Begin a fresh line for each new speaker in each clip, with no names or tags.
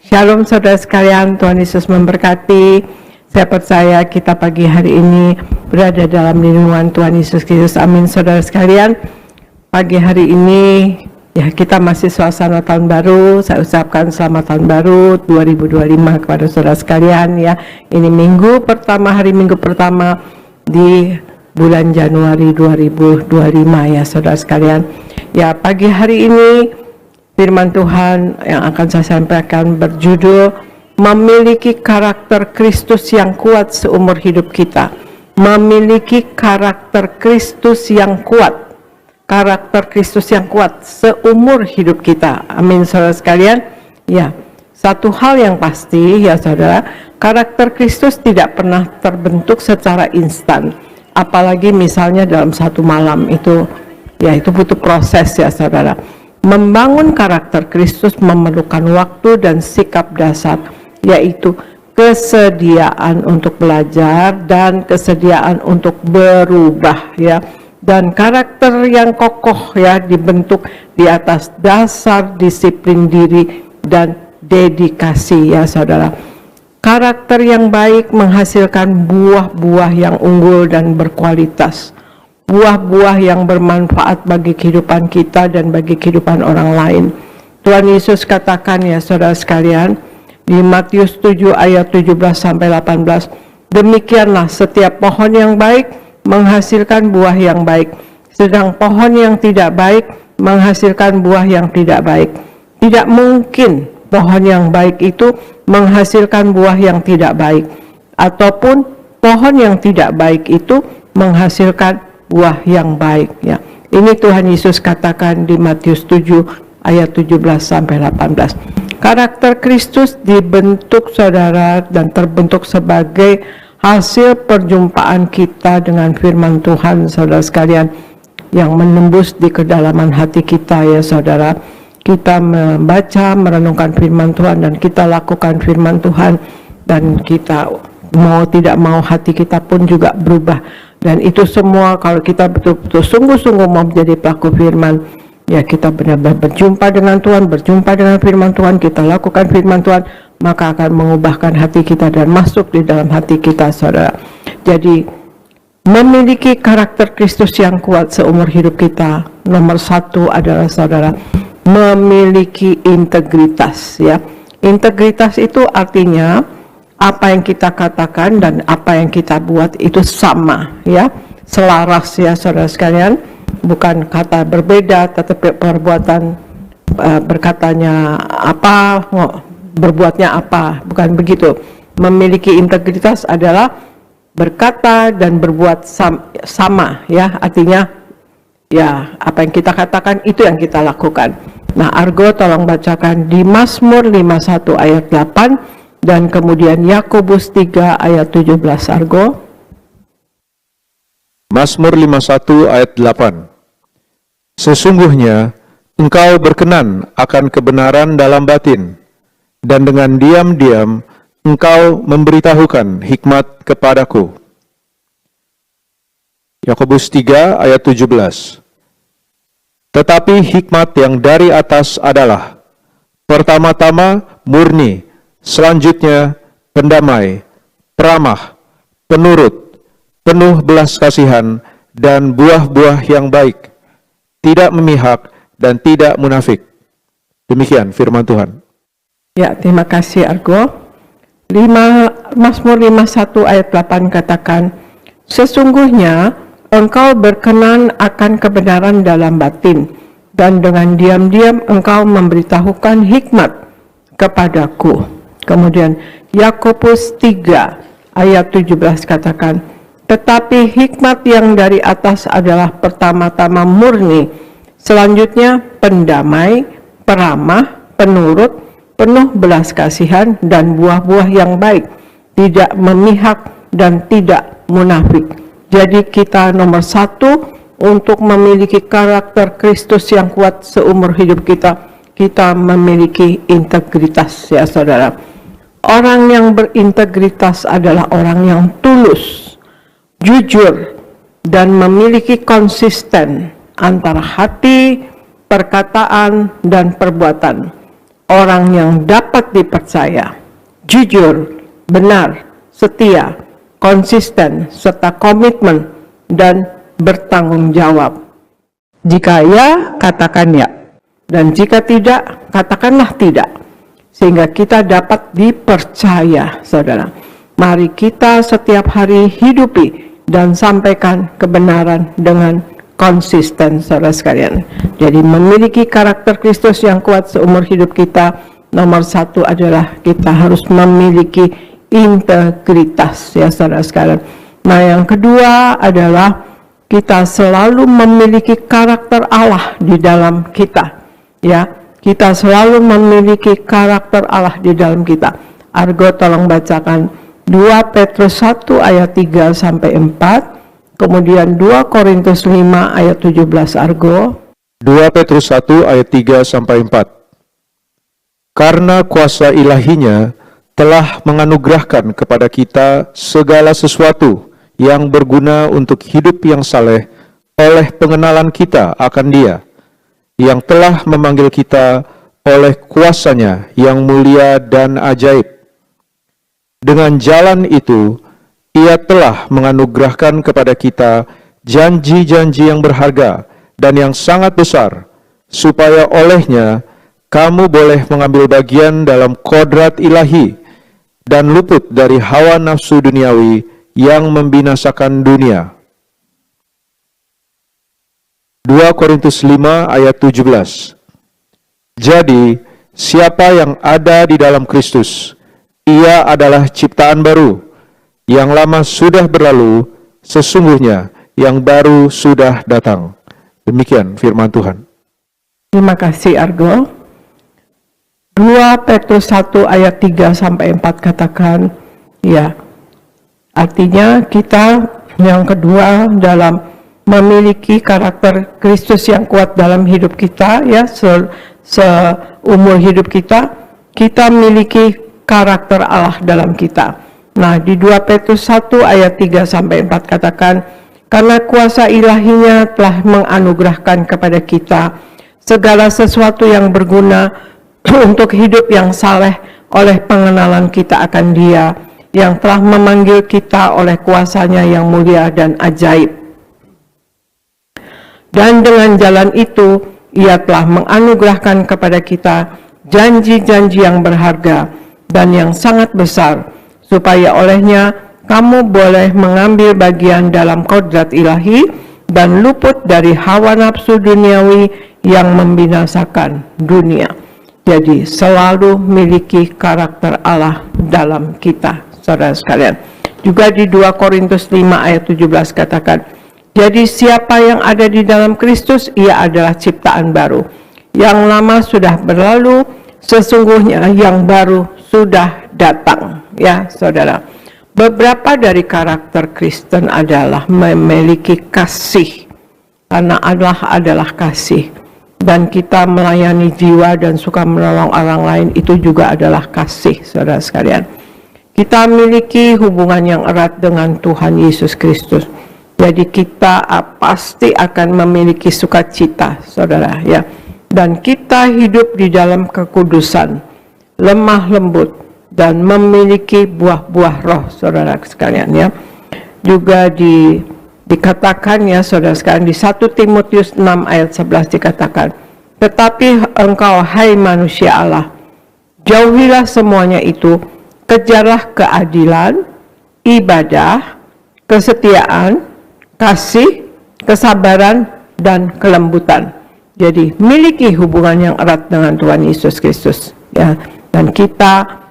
Shalom saudara sekalian, Tuhan Yesus memberkati. Saya percaya kita pagi hari ini berada dalam lindungan Tuhan Yesus Kristus. Amin saudara sekalian. Pagi hari ini ya kita masih suasana tahun baru. Saya ucapkan selamat tahun baru 2025 kepada saudara sekalian ya. Ini minggu pertama, hari minggu pertama di bulan Januari 2025 ya saudara sekalian. Ya pagi hari ini firman Tuhan yang akan saya sampaikan berjudul memiliki karakter Kristus yang kuat seumur hidup kita. Memiliki karakter Kristus yang kuat. Karakter Kristus yang kuat seumur hidup kita. Amin saudara sekalian. Ya, satu hal yang pasti ya saudara, karakter Kristus tidak pernah terbentuk secara instan. Apalagi misalnya dalam satu malam itu butuh proses ya saudara. Membangun karakter Kristus memerlukan waktu dan sikap dasar, yaitu kesediaan untuk belajar dan kesediaan untuk berubah ya. Dan karakter yang kokoh ya dibentuk di atas dasar disiplin diri dan dedikasi ya saudara. Karakter yang baik menghasilkan buah-buah yang unggul dan berkualitas. Buah-buah yang bermanfaat bagi kehidupan kita dan bagi kehidupan orang lain. Tuhan Yesus katakan ya saudara sekalian di Matius 7 ayat 17 sampai 18, demikianlah setiap pohon yang baik menghasilkan buah yang baik, sedang pohon yang tidak baik menghasilkan buah yang tidak baik. Tidak mungkin pohon yang baik itu menghasilkan buah yang tidak baik, ataupun pohon yang tidak baik itu menghasilkan buah yang baik ya. Ini Tuhan Yesus katakan di Matius 7 ayat 17 sampai 18. Karakter Kristus dibentuk saudara dan terbentuk sebagai hasil perjumpaan kita dengan firman Tuhan saudara sekalian, yang menembus di kedalaman hati kita ya saudara. Kita membaca, merenungkan firman Tuhan dan kita lakukan firman Tuhan, dan kita mau tidak mau hati kita pun juga berubah. Dan itu semua kalau kita betul-betul sungguh-sungguh mau menjadi pelaku firman, ya kita benar-benar berjumpa dengan Tuhan, berjumpa dengan firman Tuhan, kita lakukan firman Tuhan, maka akan mengubahkan hati kita dan masuk di dalam hati kita saudara. Jadi memiliki karakter Kristus yang kuat seumur hidup kita, nomor satu adalah saudara memiliki integritas ya. Integritas itu artinya apa yang kita katakan dan apa yang kita buat itu sama ya, selaras ya saudara sekalian. Bukan kata berbeda tetapi perbuatan berkatanya apa, berbuatnya apa, bukan begitu. Memiliki integritas adalah berkata dan berbuat sama ya, artinya ya apa yang kita katakan itu yang kita lakukan. Nah Argo tolong bacakan di Mazmur 51 ayat 8 dan kemudian Yakobus 3 ayat 17 Argo.
Mazmur 51 ayat 8. Sesungguhnya engkau berkenan akan kebenaran dalam batin, dan dengan diam-diam engkau memberitahukan hikmat kepadaku. Yakobus 3 ayat 17. Tetapi hikmat yang dari atas adalah pertama-tama murni, selanjutnya pendamai, peramah, penurut, penuh belas kasihan, dan buah-buah yang baik, tidak memihak dan tidak munafik. Demikian firman Tuhan.
Ya, terima kasih Argo. Mazmur 51 ayat 8 katakan, sesungguhnya engkau berkenan akan kebenaran dalam batin, dan dengan diam-diam engkau memberitahukan hikmat kepadaku. Kemudian Yakobus 3 ayat 17 katakan, tetapi hikmat yang dari atas adalah pertama-tama murni, selanjutnya pendamai, peramah, penurut, penuh belas kasihan, dan buah-buah yang baik, tidak memihak dan tidak munafik. Jadi kita nomor satu untuk memiliki karakter Kristus yang kuat seumur hidup kita memiliki integritas ya saudara. Orang yang berintegritas adalah orang yang tulus, jujur, dan memiliki konsisten antara hati, perkataan, dan perbuatan. orang yang dapat dipercaya, jujur, benar, setia, konsisten, serta komitmen dan bertanggung jawab. Jika ya, katakan ya. Dan jika tidak, katakanlah tidak. Sehingga kita dapat dipercaya, saudara. Mari kita setiap hari hidupi dan sampaikan kebenaran dengan konsisten, saudara sekalian. Jadi memiliki karakter Kristus yang kuat seumur hidup kita, nomor satu adalah kita harus memiliki integritas, ya saudara sekalian. Nah, yang kedua adalah kita selalu memiliki karakter Allah di dalam kita, ya. Kita selalu memiliki karakter Allah di dalam kita. Argo tolong bacakan 2 Petrus 1 ayat 3 sampai 4, kemudian 2 Korintus 5 ayat 17 Argo.
2 Petrus 1 ayat 3 sampai 4. Karena kuasa ilahinya telah menganugerahkan kepada kita segala sesuatu yang berguna untuk hidup yang saleh oleh pengenalan kita akan Dia, yang telah memanggil kita oleh kuasanya yang mulia dan ajaib. Dengan jalan itu, Ia telah menganugerahkan kepada kita janji-janji yang berharga dan yang sangat besar, supaya olehnya kamu boleh mengambil bagian dalam kodrat ilahi dan luput dari hawa nafsu duniawi yang membinasakan dunia. 2 Korintus 5 ayat 17. Jadi, siapa yang ada di dalam Kristus, ia adalah ciptaan baru. Yang lama sudah berlalu, sesungguhnya yang baru sudah datang. Demikian firman Tuhan.
Terima kasih Argo. 2 Petrus 1 ayat 3 sampai 4 katakan, ya, artinya kita yang kedua dalam memiliki karakter Kristus yang kuat dalam hidup kita, ya, seumur hidup kita miliki karakter Allah dalam kita. Nah, di 2 Petrus 1 ayat 3 sampai 4 katakan, karena kuasa ilahinya telah menganugerahkan kepada kita segala sesuatu yang berguna untuk hidup yang saleh oleh pengenalan kita akan Dia, yang telah memanggil kita oleh kuasanya yang mulia dan ajaib. Dan dengan jalan itu, Ia telah menganugerahkan kepada kita janji-janji yang berharga dan yang sangat besar, supaya olehnya kamu boleh mengambil bagian dalam kodrat ilahi dan luput dari hawa nafsu duniawi yang membinasakan dunia. Jadi selalu miliki karakter Allah dalam kita, saudara sekalian. Juga di 2 Korintus 5 ayat 17 katakan, jadi siapa yang ada di dalam Kristus, ia adalah ciptaan baru. Yang lama sudah berlalu, sesungguhnya yang baru sudah datang. Ya, saudara. Beberapa dari karakter Kristen adalah memiliki kasih. Karena Allah adalah kasih. Dan kita melayani jiwa dan suka menolong orang lain, itu juga adalah kasih, saudara sekalian. Kita memiliki hubungan yang erat dengan Tuhan Yesus Kristus. Jadi kita pasti akan memiliki sukacita, saudara, ya. Dan kita hidup di dalam kekudusan, lemah lembut, dan memiliki buah-buah roh, saudara sekalian, ya. Juga dikatakan, ya, saudara sekalian, di 1 Timotius 6 ayat 11 dikatakan, tetapi engkau, hai manusia Allah, jauhilah semuanya itu, kejarlah keadilan, ibadah, kesetiaan, kasih, kesabaran, dan kelembutan. Jadi miliki hubungan yang erat dengan Tuhan Yesus Kristus, ya. Dan kita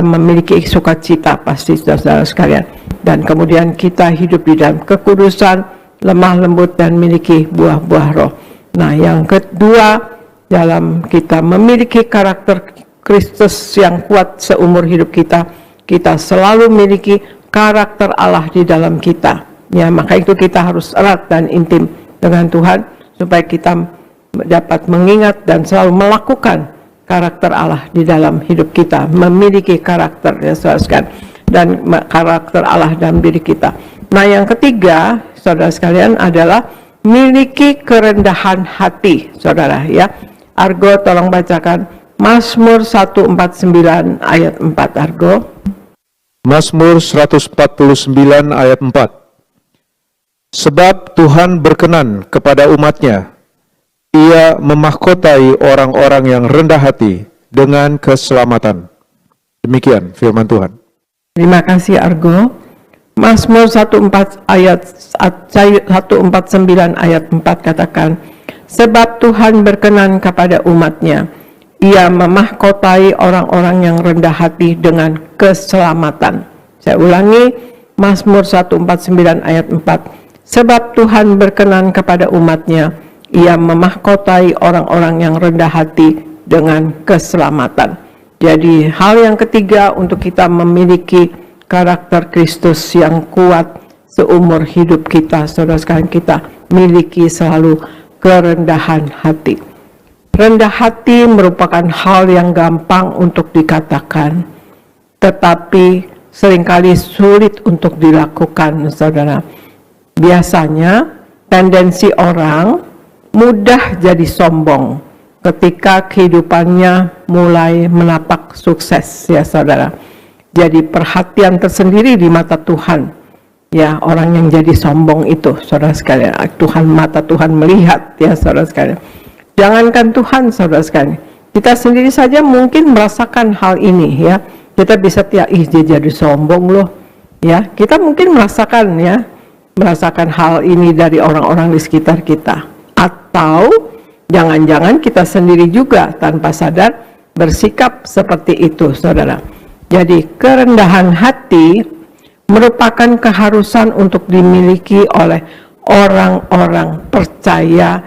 memiliki sukacita pasti, saudara sekalian. Dan kemudian kita hidup di dalam kekudusan, lemah lembut, dan memiliki buah-buah roh. Nah, yang kedua, dalam kita memiliki karakter Kristus yang kuat seumur hidup kita, kita selalu memiliki karakter Allah di dalam kita. Ya, maka itu kita harus erat dan intim dengan Tuhan supaya kita dapat mengingat dan selalu melakukan karakter Allah di dalam hidup kita, memiliki karakter, ya, saudara sekalian, dan karakter Allah dalam diri kita. Nah, yang ketiga, saudara sekalian, adalah miliki kerendahan hati, saudara, ya. Argo tolong bacakan Mazmur 149 ayat 4, Argo.
Mazmur 149 ayat 4. Sebab Tuhan berkenan kepada umat-Nya, Ia memahkotai orang-orang yang rendah hati dengan keselamatan. Demikian firman Tuhan.
Terima kasih, Argo. Mazmur 149 ayat 4 katakan, sebab Tuhan berkenan kepada umat-Nya, Ia memahkotai orang-orang yang rendah hati dengan keselamatan. Saya ulangi, Mazmur 149 ayat 4. Sebab Tuhan berkenan kepada umat-Nya, Ia memahkotai orang-orang yang rendah hati dengan keselamatan. Jadi hal yang ketiga untuk kita memiliki karakter Kristus yang kuat seumur hidup kita, saudara sekalian, kita miliki selalu kerendahan hati. Rendah hati merupakan hal yang gampang untuk dikatakan, tetapi seringkali sulit untuk dilakukan, saudara. Biasanya tendensi orang mudah jadi sombong ketika kehidupannya mulai menapak sukses, ya saudara. Jadi perhatian tersendiri di mata Tuhan. Ya, orang yang jadi sombong itu, saudara sekalian, mata Tuhan melihat, ya saudara sekalian. Jangankan Tuhan, saudara sekalian, kita sendiri saja mungkin merasakan hal ini, ya. Kita bisa dia jadi sombong loh, ya. Kita mungkin merasakan hal ini dari orang-orang di sekitar kita. Atau jangan-jangan kita sendiri juga tanpa sadar bersikap seperti itu, saudara. Jadi kerendahan hati merupakan keharusan untuk dimiliki oleh orang-orang percaya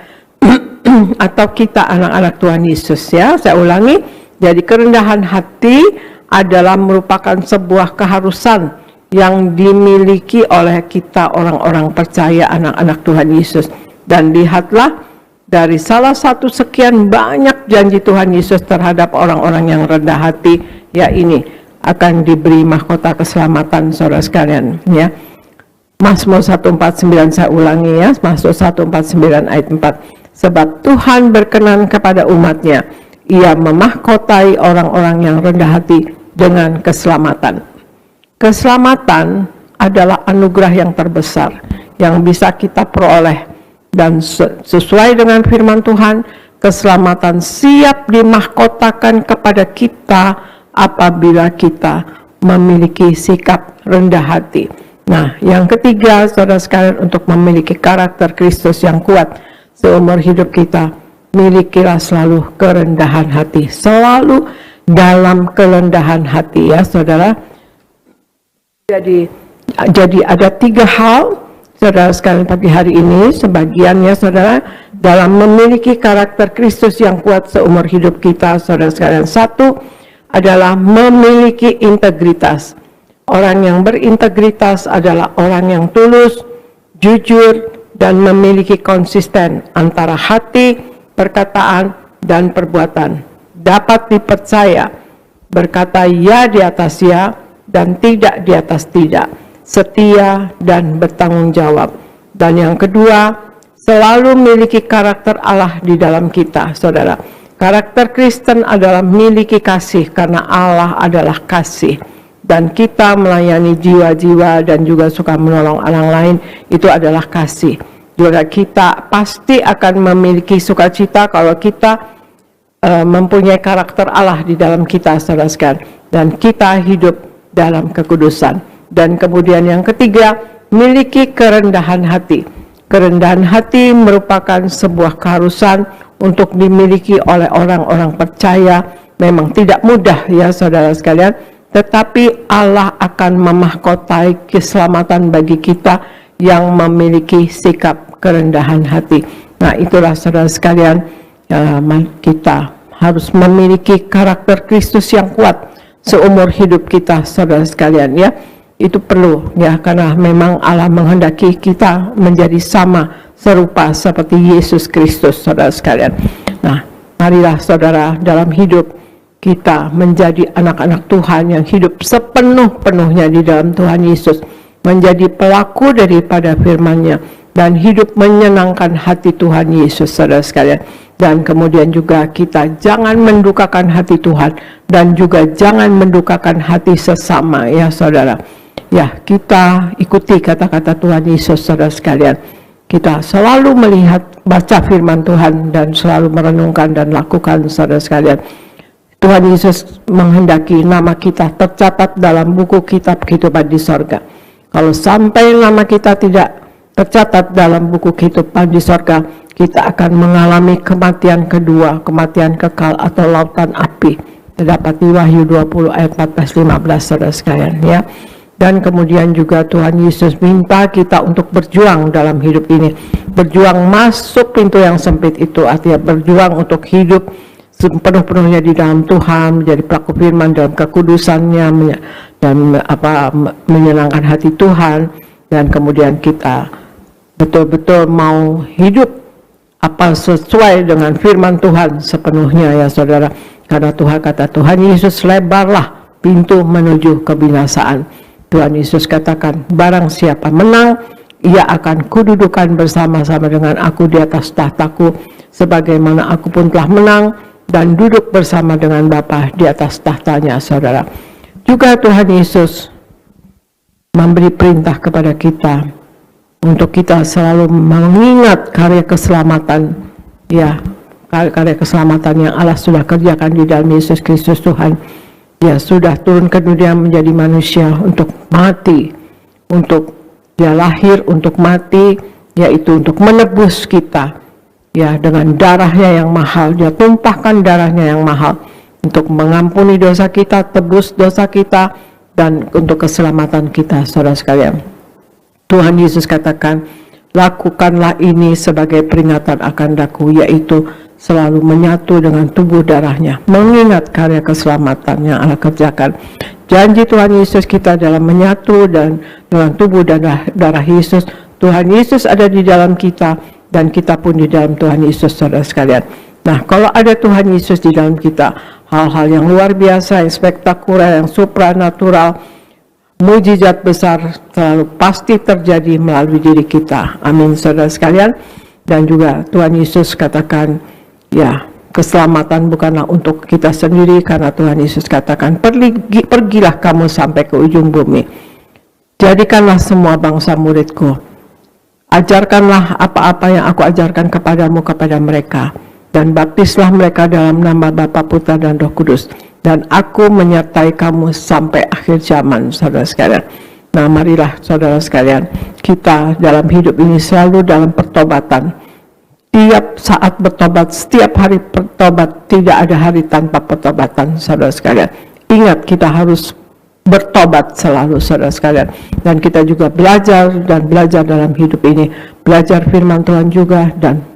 atau kita anak-anak Tuhan Yesus, ya. Saya ulangi, jadi kerendahan hati adalah merupakan sebuah keharusan yang dimiliki oleh kita orang-orang percaya anak-anak Tuhan Yesus. Dan lihatlah, dari salah satu sekian banyak janji Tuhan Yesus terhadap orang-orang yang rendah hati, ya ini akan diberi mahkota keselamatan, saudara sekalian, ya. Mazmur 149, saya ulangi, ya, Mazmur 149 ayat 4. Sebab Tuhan berkenan kepada umat-Nya, Ia memahkotai orang-orang yang rendah hati dengan keselamatan. Keselamatan adalah anugerah yang terbesar yang bisa kita peroleh. Dan sesuai dengan firman Tuhan, keselamatan siap dimahkotakan kepada kita apabila kita memiliki sikap rendah hati. Nah, yang ketiga, saudara sekalian, untuk memiliki karakter Kristus yang kuat seumur hidup kita, milikilah selalu kerendahan hati. Selalu dalam kerendahan hati, ya saudara. Jadi ada 3 hal, saudara sekalian, pagi hari ini, sebagiannya saudara, dalam memiliki karakter Kristus yang kuat seumur hidup kita, saudara sekalian. 1 adalah memiliki integritas. Orang yang berintegritas adalah orang yang tulus, jujur, dan memiliki konsisten antara hati, perkataan, dan perbuatan. Dapat dipercaya, berkata ya di atas ya, dan tidak di atas tidak. Setia dan bertanggung jawab. Dan yang kedua, selalu memiliki karakter Allah di dalam kita, saudara. Karakter Kristen adalah memiliki kasih karena Allah adalah kasih. Dan kita melayani jiwa-jiwa dan juga suka menolong orang lain, itu adalah kasih. Juga kita pasti akan memiliki sukacita kalau kita mempunyai karakter Allah di dalam kita, saudara sekalian. Dan kita hidup dalam kekudusan. Dan kemudian yang ketiga, miliki kerendahan hati. Kerendahan hati merupakan sebuah keharusan untuk dimiliki oleh orang-orang percaya. Memang tidak mudah, ya saudara sekalian, tetapi Allah akan memahkotai keselamatan bagi kita yang memiliki sikap kerendahan hati. Nah, itulah saudara sekalian, kita harus memiliki karakter Kristus yang kuat seumur hidup kita, saudara sekalian, ya. Itu perlu, ya, karena memang Allah menghendaki kita menjadi sama serupa seperti Yesus Kristus, saudara sekalian. Nah, marilah saudara dalam hidup kita menjadi anak-anak Tuhan yang hidup sepenuh-penuhnya di dalam Tuhan Yesus, menjadi pelaku daripada firman-Nya, dan hidup menyenangkan hati Tuhan Yesus, saudara sekalian. Dan kemudian juga kita jangan mendukakan hati Tuhan dan juga jangan mendukakan hati sesama, ya saudara. Ya, kita ikuti kata-kata Tuhan Yesus, saudara sekalian. Kita selalu melihat, baca firman Tuhan dan selalu merenungkan dan lakukan, saudara sekalian. Tuhan Yesus menghendaki nama kita tercatat dalam buku kitab kehidupan di sorga. Kalau sampai nama kita tidak tercatat dalam buku kehidupan di sorga, kita akan mengalami kematian kedua, kematian kekal atau lautan api. Terdapat di Wahyu 20 ayat 14-15, saudara sekalian, ya. Dan kemudian juga Tuhan Yesus minta kita untuk berjuang dalam hidup ini. Berjuang masuk pintu yang sempit itu, artinya berjuang untuk hidup sepenuh-penuhnya di dalam Tuhan, menjadi pelaku firman dalam kekudusannya, dan menyenangkan hati Tuhan. Dan kemudian kita betul-betul mau hidup sesuai dengan firman Tuhan sepenuhnya, ya saudara. Karena Tuhan kata Tuhan Yesus, lebarlah pintu menuju kebinasaan. Tuhan Yesus katakan, barang siapa menang, ia akan kududukan bersama-sama dengan aku di atas tahtaku, sebagaimana aku pun telah menang dan duduk bersama dengan Bapa di atas tahtanya, saudara. Juga Tuhan Yesus memberi perintah kepada kita untuk kita selalu mengingat karya keselamatan, ya, karya keselamatan yang Allah sudah kerjakan di dalam Yesus Kristus Tuhan. Ya, sudah turun ke dunia menjadi manusia untuk mati, untuk dia lahir untuk mati, yaitu untuk menebus kita, ya, dengan darahnya yang mahal. Dia tumpahkan darahnya yang mahal untuk mengampuni dosa kita, tebus dosa kita, dan untuk keselamatan kita, saudara sekalian. Tuhan Yesus katakan, lakukanlah ini sebagai peringatan akan daku, yaitu selalu menyatu dengan tubuh darahnya, mengingat karya keselamatan yang Allah kerjakan. Janji Tuhan Yesus kita dalam menyatu dan dengan tubuh darah Yesus. Tuhan Yesus ada di dalam kita dan kita pun di dalam Tuhan Yesus, saudara sekalian. Nah, kalau ada Tuhan Yesus di dalam kita, hal-hal yang luar biasa, yang spektakuler, yang supranatural, mujizat besar selalu pasti terjadi melalui diri kita. Amin, saudara sekalian. Dan juga Tuhan Yesus katakan, ya, keselamatan bukanlah untuk kita sendiri, karena Tuhan Yesus katakan, pergilah kamu sampai ke ujung bumi, jadikanlah semua bangsa muridku, ajarkanlah apa-apa yang aku ajarkan kepadamu kepada mereka, dan baptislah mereka dalam nama Bapa, Putra, dan Roh Kudus, dan aku menyertai kamu sampai akhir zaman, saudara sekalian. Nah, marilah saudara sekalian, kita dalam hidup ini selalu dalam pertobatan. Tiap saat bertobat, setiap hari bertobat, tidak ada hari tanpa pertobatan, saudara sekalian. Ingat, kita harus bertobat selalu, saudara sekalian. Dan kita juga belajar dalam hidup ini, belajar firman Tuhan juga, dan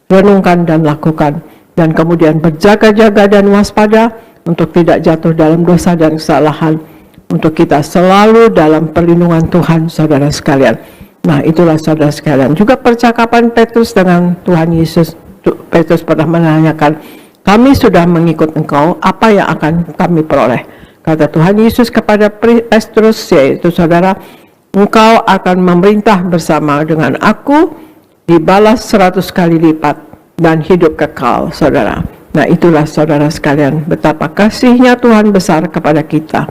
renungkan dan lakukan. Dan kemudian berjaga-jaga dan waspada untuk tidak jatuh dalam dosa dan kesalahan, untuk kita selalu dalam perlindungan Tuhan, saudara sekalian. Nah, itulah saudara sekalian. Juga percakapan Petrus dengan Tuhan Yesus. Petrus pernah menanyakan, kami sudah mengikut engkau, apa yang akan kami peroleh? Kata Tuhan Yesus kepada Petrus, yaitu saudara, engkau akan memerintah bersama dengan aku, dibalas 100 kali lipat, dan hidup kekal, saudara. Nah, itulah saudara sekalian, betapa kasihnya Tuhan besar kepada kita.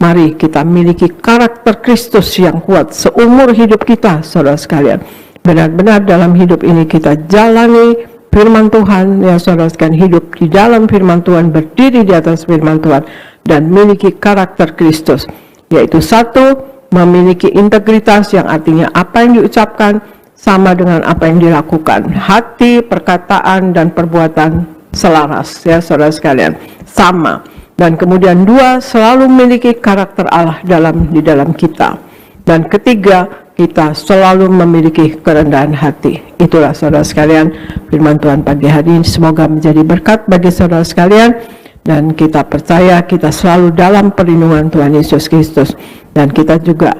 Mari kita miliki karakter Kristus yang kuat seumur hidup kita, saudara sekalian. Benar-benar dalam hidup ini kita jalani firman Tuhan, ya saudara sekalian, hidup di dalam firman Tuhan, berdiri di atas firman Tuhan, dan miliki karakter Kristus. Yaitu satu, memiliki integritas, yang artinya apa yang diucapkan sama dengan apa yang dilakukan. Hati, perkataan, dan perbuatan selaras, ya saudara sekalian, sama. Dan kemudian dua, selalu memiliki karakter Allah di dalam kita. Dan ketiga, kita selalu memiliki kerendahan hati. Itulah saudara sekalian firman Tuhan pagi hari ini. Semoga menjadi berkat bagi saudara sekalian, dan kita percaya kita selalu dalam perlindungan Tuhan Yesus Kristus, dan kita juga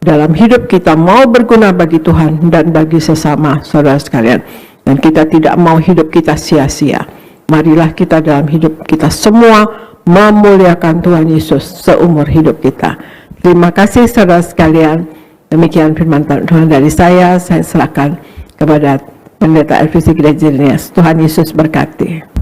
dalam hidup kita mau berguna bagi Tuhan dan bagi sesama, saudara sekalian. Dan kita tidak mau hidup kita sia-sia. Marilah kita dalam hidup kita semua memuliakan Tuhan Yesus seumur hidup kita. Terima kasih saudara sekalian. Demikian firman Tuhan dari saya serahkan kepada Pendeta Elvisi Gereja Linus. Tuhan Yesus berkati.